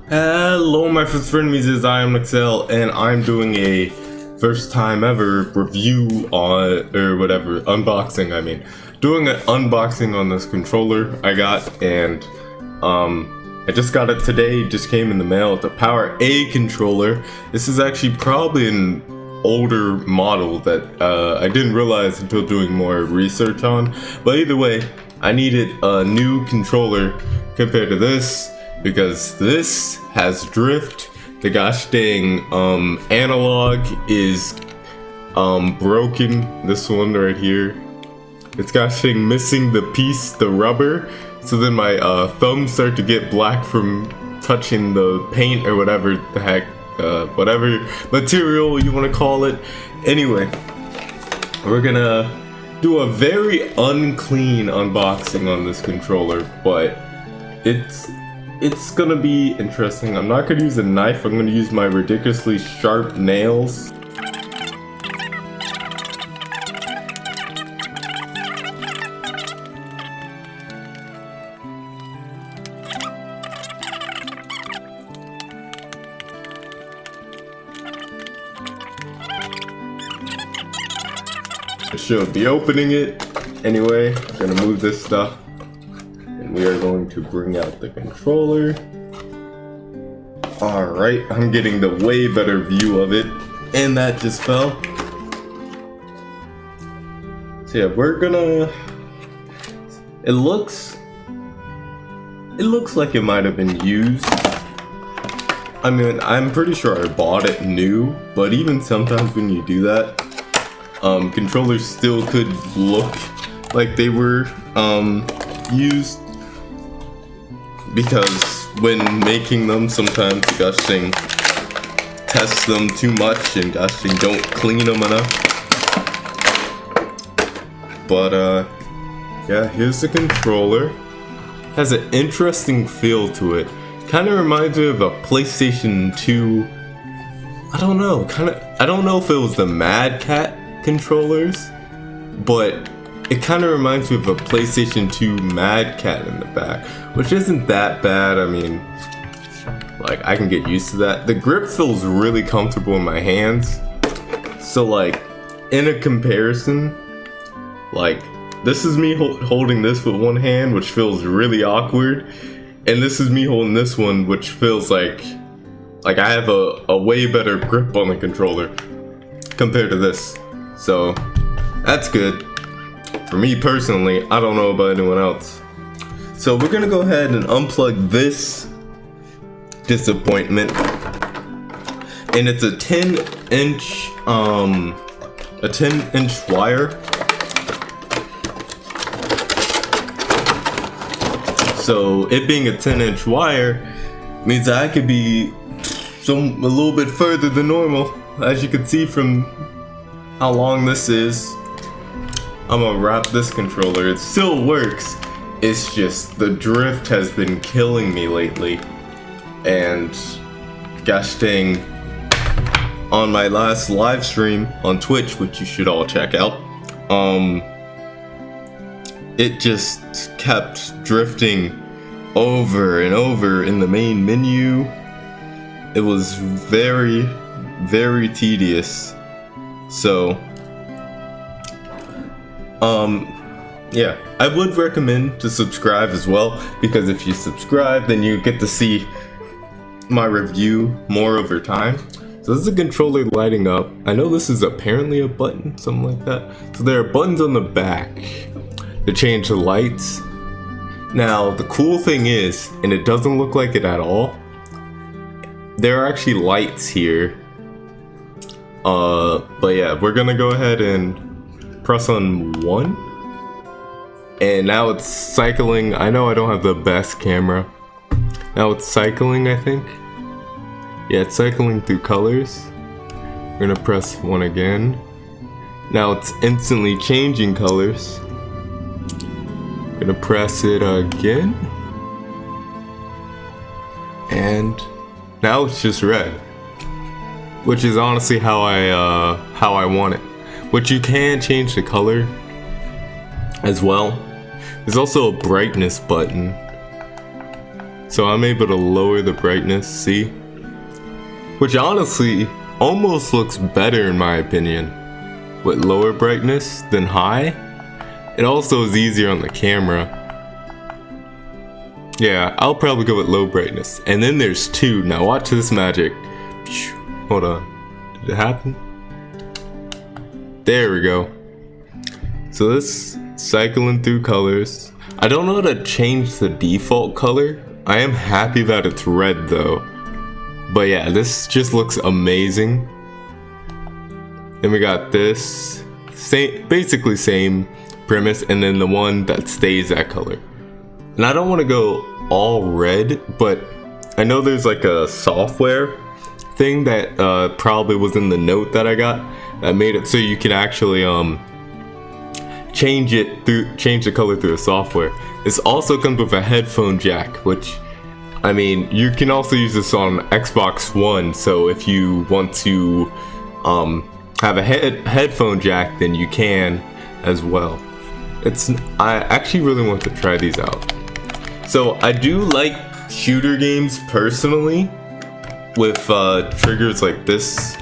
Hello my frenemies, I am Excel and I'm doing a first time ever review on, or whatever, unboxing doing an unboxing on this controller I got, and I just got it today, it just came in the mail. It's a PowerA controller. This is actually probably an older model that I didn't realize until doing more research on, but either way, I needed a new controller compared to this, because this has drift. The gosh dang analog is broken. This one right here, it's gosh dang missing the piece, the rubber, so then my thumbs start to get black from touching the paint or whatever the heck, whatever material you want to call it. Anyway, we're gonna do a very unclean unboxing on this controller, but it's gonna be interesting. I'm not gonna use a knife, I'm gonna use my ridiculously sharp nails. I should be opening it. Anyway, I'm gonna move this stuff. We are going to bring out the controller. Alright, I'm getting the way better view of it. And that just fell. So yeah, we're gonna... It looks like it might have been used. I mean, I'm pretty sure I bought it new, but even sometimes when you do that, controllers still could look like they were used. Because when making them, sometimes gosh dang test them too much and gosh dang don't clean them enough. But yeah, here's the controller. Has an interesting feel to it. Kind of reminds me of a PlayStation 2. I don't know. I don't know if it was the Mad Cat controllers, but it kind of reminds me of a PlayStation 2 Mad Cat in the back, which isn't that bad. I mean, like, I can get used to that. The grip feels really comfortable in my hands. So, like, in a comparison, like, this is me holding this with one hand, which feels really awkward. And this is me holding this one, which feels like I have a way better grip on the controller compared to this. So, that's good. For me personally, I don't know about anyone else. So we're gonna go ahead and unplug this disappointment. And it's a 10-inch wire. So it being a 10-inch wire means that I could be a little bit further than normal. As you can see from how long this is. I'm gonna wrap this controller. It still works. It's just the drift has been killing me lately. And gosh dang, on my last live stream on Twitch, which you should all check out, it just kept drifting over and over in the main menu. It was very, very tedious. So yeah, I would recommend to subscribe as well, because if you subscribe, then you get to see my review more over time. So this is a controller lighting up. I know this is apparently a button, something like that. So there are buttons on the back to change the lights. Now, the cool thing is, and it doesn't look like it at all, there are actually lights here. But yeah, we're gonna go ahead and press on 1. And now it's cycling. I know I don't have the best camera. Now it's cycling, I think. Yeah, it's cycling through colors. We're gonna press 1 again. Now it's instantly changing colors. We're gonna press it again. And now it's just red. Which is honestly how I want it. But you can change the color as well. There's also a brightness button. So I'm able to lower the brightness, see? Which honestly almost looks better in my opinion with lower brightness than high. It also is easier on the camera. Yeah, I'll probably go with low brightness. And then there's 2. Now watch this magic. Hold on. Did it happen? There we go. So this cycling through colors. I don't know how to change the default color. I am happy that it's red though. But yeah, this just looks amazing. Then we got this. Basically same premise, and then the one that stays that color. And I don't want to go all red, but I know there's like a software thing that probably was in the note that I got that made it so you can actually change the color through the software. This also comes with a headphone jack, which I mean you can also use this on Xbox One, so if you want to have a headphone jack, then you can as well. I actually really want to try these out. So I do like shooter games personally with triggers like this,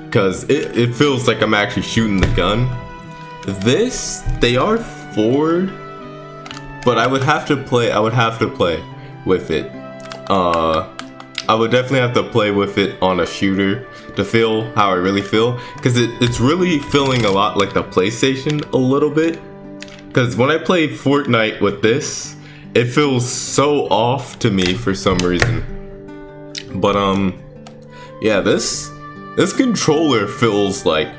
because it feels like I'm actually shooting the gun. They are forward, but I would have to play with it. I would definitely have to play with it on a shooter to feel how I really feel, because it's really feeling a lot like the PlayStation a little bit. Because when I play Fortnite with this, it feels so off to me for some reason. But yeah, this controller feels like,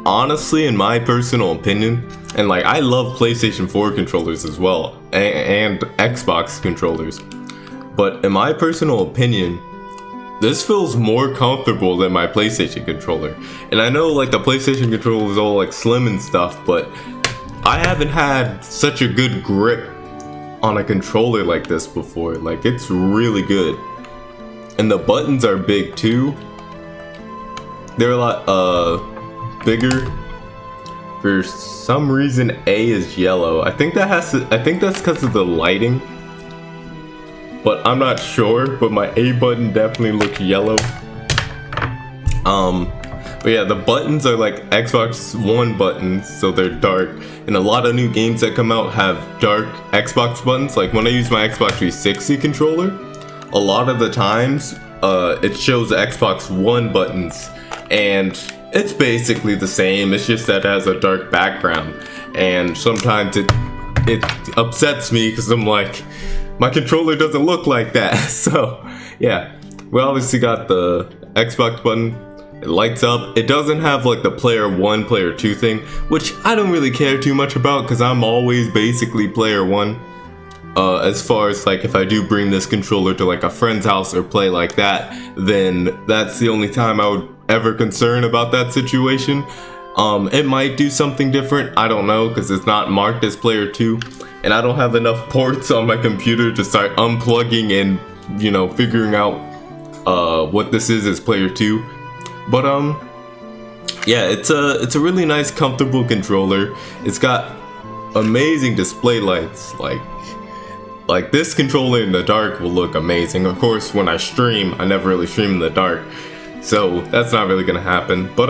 honestly, in my personal opinion, and like I love PlayStation 4 controllers as well, and Xbox controllers, but in my personal opinion, this feels more comfortable than my PlayStation controller. And I know like the PlayStation controller is all like slim and stuff, but I haven't had such a good grip on a controller like this before. Like, it's really good. And the buttons are big too. They're a lot bigger. For some reason A is yellow. I think that's because of the lighting, but I'm not sure. But my A button definitely looks yellow. But yeah, the buttons are like Xbox One buttons, so they're dark. And a lot of new games that come out have dark Xbox buttons. Like when I use my Xbox 360 controller, a lot of the times it shows Xbox One buttons, and it's basically the same. It's just that it has a dark background, and sometimes it upsets me because I'm like, my controller doesn't look like that. So yeah, we obviously got the Xbox button. It lights up. It doesn't have like the player 1, player 2 thing, which I don't really care too much about because I'm always basically player 1. As far as like if I do bring this controller to like a friend's house or play like that, then that's the only time I would ever concern about that situation. It might do something different, I don't know, because it's not marked as player 2, and I don't have enough ports on my computer to start unplugging and, you know, figuring out what this is as player 2. But yeah, it's a really nice, comfortable controller. It's got amazing display lights. Like this controller in the dark will look amazing. Of course, when I stream, I never really stream in the dark, so that's not really gonna happen. But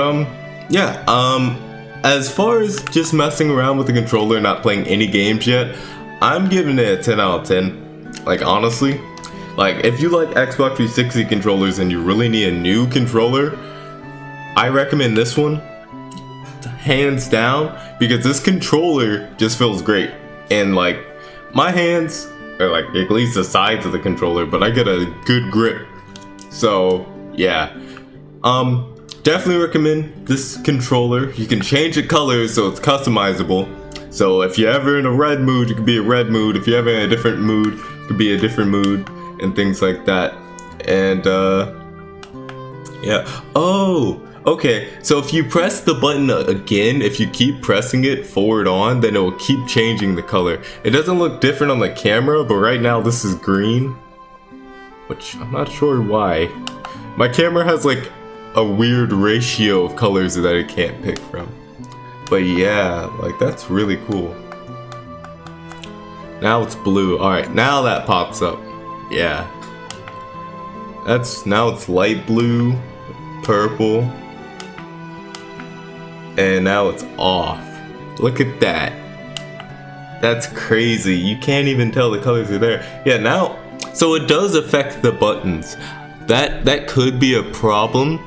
yeah, as far as just messing around with the controller, not playing any games yet, I'm giving it a 10 out of 10. Like, honestly, like if you like Xbox 360 controllers and you really need a new controller, I recommend this one, hands down, because this controller just feels great. And like, my hands are like at least the size of the controller, but I get a good grip. So yeah, definitely recommend this controller. You can change the colors so it's customizable. So if you're ever in a red mood, you can be a red mood. If you're ever in a different mood, it could be a different mood, and things like that. And yeah. Oh, okay, so if you press the button again, if you keep pressing it forward on, then it will keep changing the color. It doesn't look different on the camera, but right now this is green, which I'm not sure why. My camera has like a weird ratio of colors that it can't pick from. But yeah, like that's really cool. Now it's blue. Alright, now that pops up. Yeah. Now it's light blue, purple, and now it's off. Look at that. That's crazy. You can't even tell the colors are there. Yeah, now, so it does affect the buttons. That could be a problem.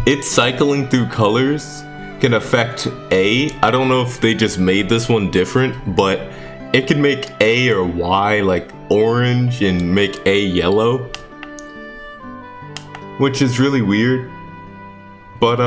It's cycling through colors can affect A. I don't know if they just made this one different, but it can make A or Y like orange and make A yellow, which is really weird. But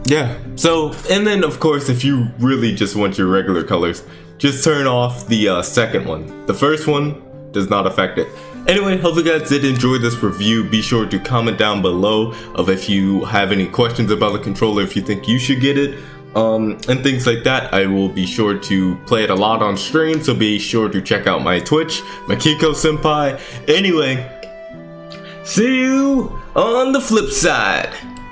yeah, so, and then of course if you really just want your regular colors, just turn off the second one. The first one does not affect it. Anyway, hope you guys did enjoy this review. Be sure to comment down below of if you have any questions about the controller, if you think you should get it, and things like that. I will be sure to play it a lot on stream, so be sure to check out my Twitch, Makiko Senpai. Anyway, see you on the flip side.